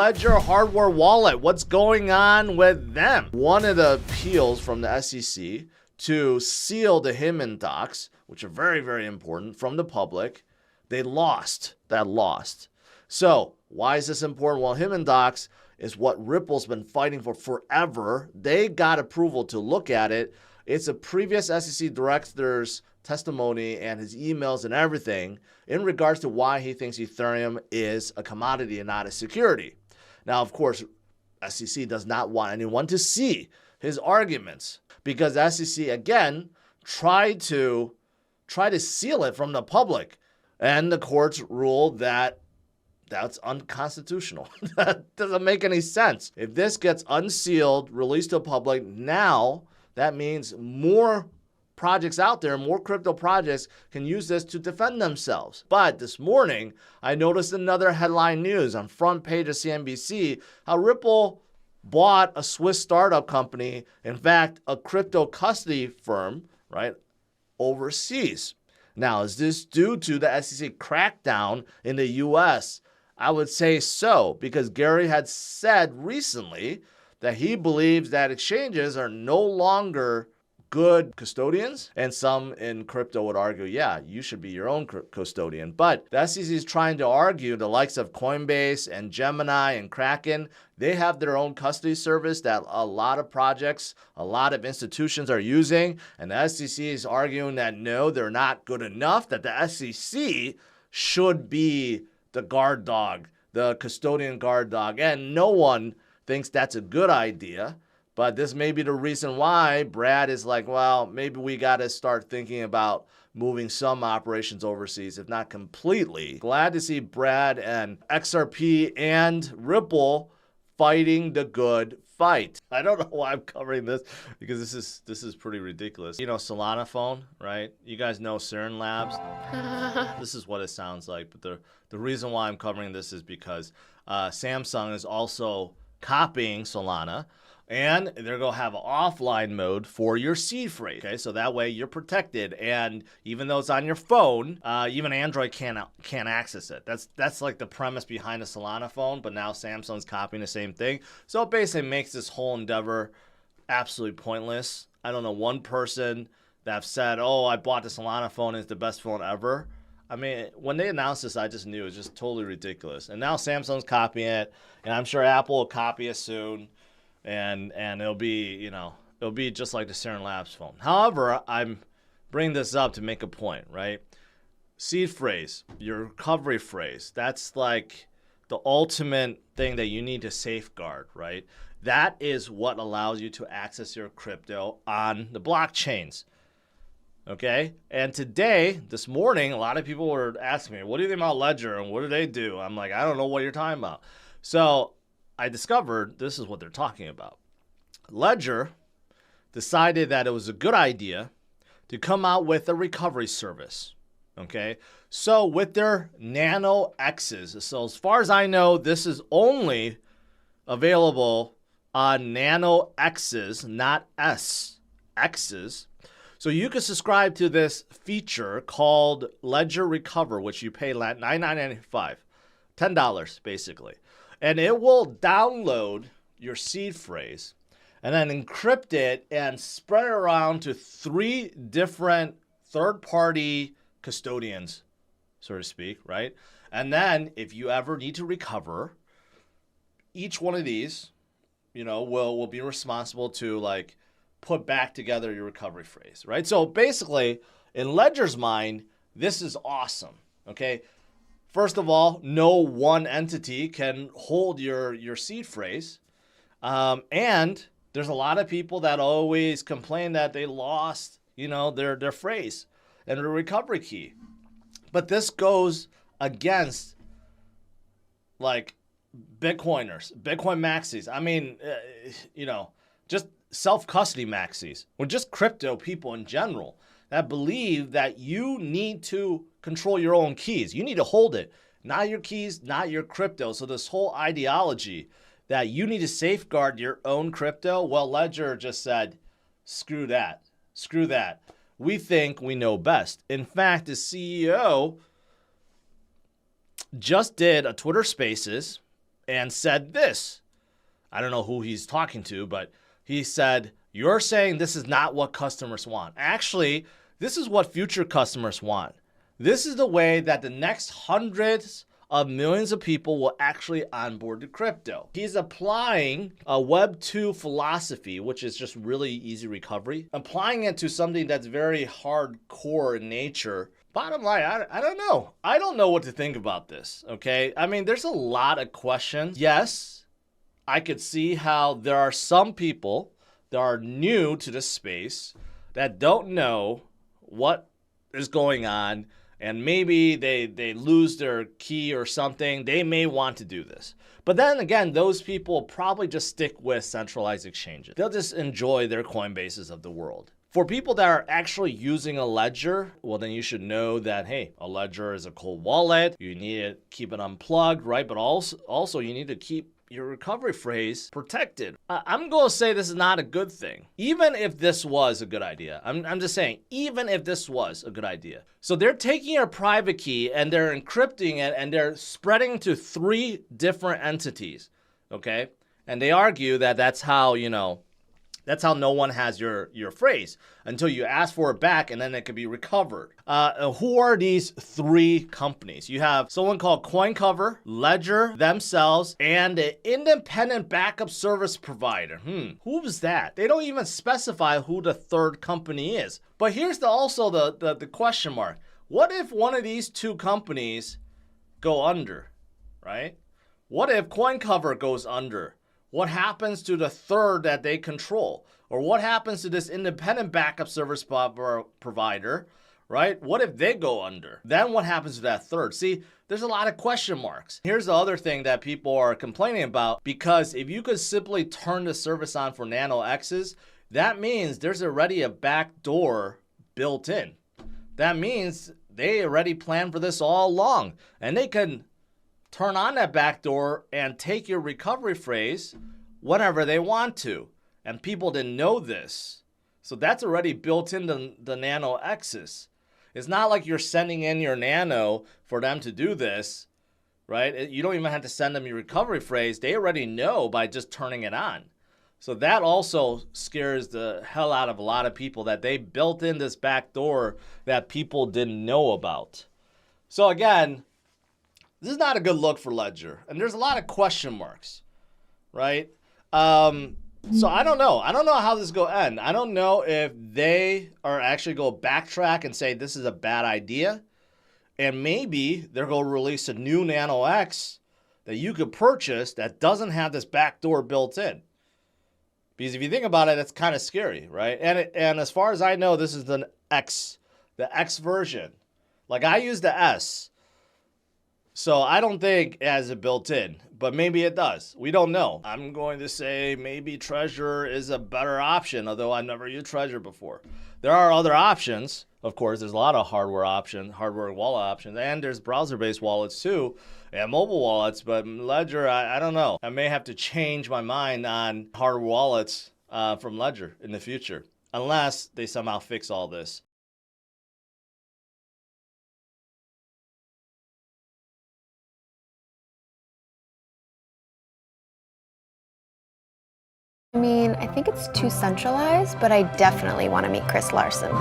Ledger hardware wallet. What's going on with them? One of the appeals from the SEC to seal the Hinman docs, which are very, very important, from the public, they lost. That lost. So why is this important? Well, Hinman docs is what Ripple's been fighting for forever. They got approval to look at it. It's a previous SEC director's testimony and his emails and everything in regards to why he thinks Ethereum is a commodity and not a security. Now, of course, SEC does not want anyone to see his arguments because SEC, again, tried to seal it from the public. And the courts ruled that that's unconstitutional. That doesn't make any sense. If this gets unsealed, released to the public, now that means more projects out there, more crypto projects can use this to defend themselves. But this morning, I noticed another headline news on front page of CNBC, how Ripple bought a Swiss startup company, in fact, a crypto custody firm, right, overseas. Now, is this due to the SEC crackdown in the US? I would say so, because Gary had said recently that he believes that exchanges are no longer good custodians, and some in crypto would argue, yeah, you should be your own custodian. But the SEC is trying to argue the likes of Coinbase and Gemini and Kraken, they have their own custody service that a lot of projects, a lot of institutions are using, and the SEC is arguing that no, they're not good enough, that the SEC should be the guard dog, the custodian guard dog, and no one thinks that's a good idea. But this may be the reason why Brad is like, well, maybe we got to start thinking about moving some operations overseas, if not completely. Glad to see Brad and XRP and Ripple fighting the good fight. I don't know why I'm covering this because this is pretty ridiculous. You know, Solana phone, right? You guys know CERN Labs. This is what it sounds like. But the reason why I'm covering this is because Samsung is also copying Solana. And they're going to have an offline mode for your seed phrase. Okay, so that way you're protected. And even though it's on your phone, even Android can't access it. That's like the premise behind the Solana phone. But now Samsung's copying the same thing. So it basically makes this whole endeavor absolutely pointless. I don't know one person that have said, oh, I bought the Solana phone. It's the best phone ever. I mean, when they announced this, I just knew it was just totally ridiculous. And now Samsung's copying it. And I'm sure Apple will copy it soon. And it'll be, you know, it'll be just like the CERN Labs phone. However, I'm bringing this up to make a point, right? Seed phrase, your recovery phrase, that's like the ultimate thing that you need to safeguard, right? That is what allows you to access your crypto on the blockchains, okay? And today, this morning, a lot of people were asking me, what do you think about Ledger and what do they do? I'm like, I don't know what you're talking about. So I discovered this is what they're talking about. Ledger decided that it was a good idea to come out with a recovery service. Okay, so with their Nano X's, so as far as I know, this is only available on Nano X's, not S, X's. So you can subscribe to this feature called Ledger Recover, which you pay $9.95, $10 basically. And it will download your seed phrase and then encrypt it and spread it around to 3 different third-party custodians, so to speak, right? And then if you ever need to recover, each one of these, you know, will be responsible to like put back together your recovery phrase, right? So basically, in Ledger's mind, this is awesome, okay? First of all, no one entity can hold your seed phrase. And there's a lot of people that always complain that they lost, you know, their phrase and their recovery key. But this goes against like Bitcoiners, Bitcoin maxis. I mean, you know, just self-custody maxis or just crypto people in general that believe that you need to control your own keys. You need to hold it, not your keys, not your crypto. So this whole ideology that you need to safeguard your own crypto, well, Ledger just said, screw that, screw that. We think we know best. In fact, the CEO just did a Twitter Spaces, and said this. I don't know who he's talking to, but he said, you're saying this is not what customers want. Actually, this is what future customers want. This is the way that the next hundreds of millions of people will actually onboard to crypto. He's applying a Web 2 philosophy, which is just really easy recovery, applying it to something that's very hardcore in nature. Bottom line, I don't know. I don't know what to think about this, okay? I mean, there's a lot of questions. Yes, I could see how there are some people that are new to the space that don't know what is going on, and maybe they lose their key or something. They may want to do this. But then again, those people probably just stick with centralized exchanges. They'll just enjoy their Coinbases of the world. For people that are actually using a ledger, well, then you should know that, hey, a ledger is a cold wallet. You need to keep it unplugged, right? But also you need to keep your recovery phrase protected. I'm going to say this is not a good thing. Even if this was a good idea. I'm just saying, even if this was a good idea. So they're taking your private key and they're encrypting it and they're spreading to 3 different entities, okay? And they argue that that's how, that's how no one has your phrase until you ask for it back and then it can be recovered. Who are these 3 companies? You have someone called CoinCover, Ledger themselves, and an independent backup service provider. Who was that? They don't even specify who the 3rd company is. But here's also the question mark. What if one of these 2 companies go under, right? What if CoinCover goes under? What happens to the 3rd that they control? Or what happens to this independent backup service provider, right? What if they go under? Then what happens to that 3rd? See, there's a lot of question marks. Here's the other thing that people are complaining about, because if you could simply turn the service on for Nano X's, that means there's already a back door built in. That means they already planned for this all along, and they can turn on that back door and take your recovery phrase whenever they want to. And people didn't know this. So that's already built into the Nano X's. It's not like you're sending in your Nano for them to do this, right? You don't even have to send them your recovery phrase. They already know by just turning it on. So that also scares the hell out of a lot of people, that they built in this back door that people didn't know about. So again, this is not a good look for Ledger. And there's a lot of question marks, right? So I don't know. I don't know how this is going to end. I don't know if they are actually going to backtrack and say this is a bad idea. And maybe they're going to release a new Nano X that you could purchase that doesn't have this back door built in. Because if you think about it, it's kind of scary, right? And as far as I know, this is the X version. Like, I use the S. So I don't think it has it built in, but maybe it does. We don't know. I'm going to say maybe Trezor is a better option, although I've never used Trezor before. There are other options. Of course, there's a lot of hardware wallet options, and there's browser-based wallets too, and mobile wallets, but Ledger, I don't know. I may have to change my mind on hardware wallets from Ledger in the future, unless they somehow fix all this. I mean, I think it's too centralized, but I definitely want to meet Chris Larson.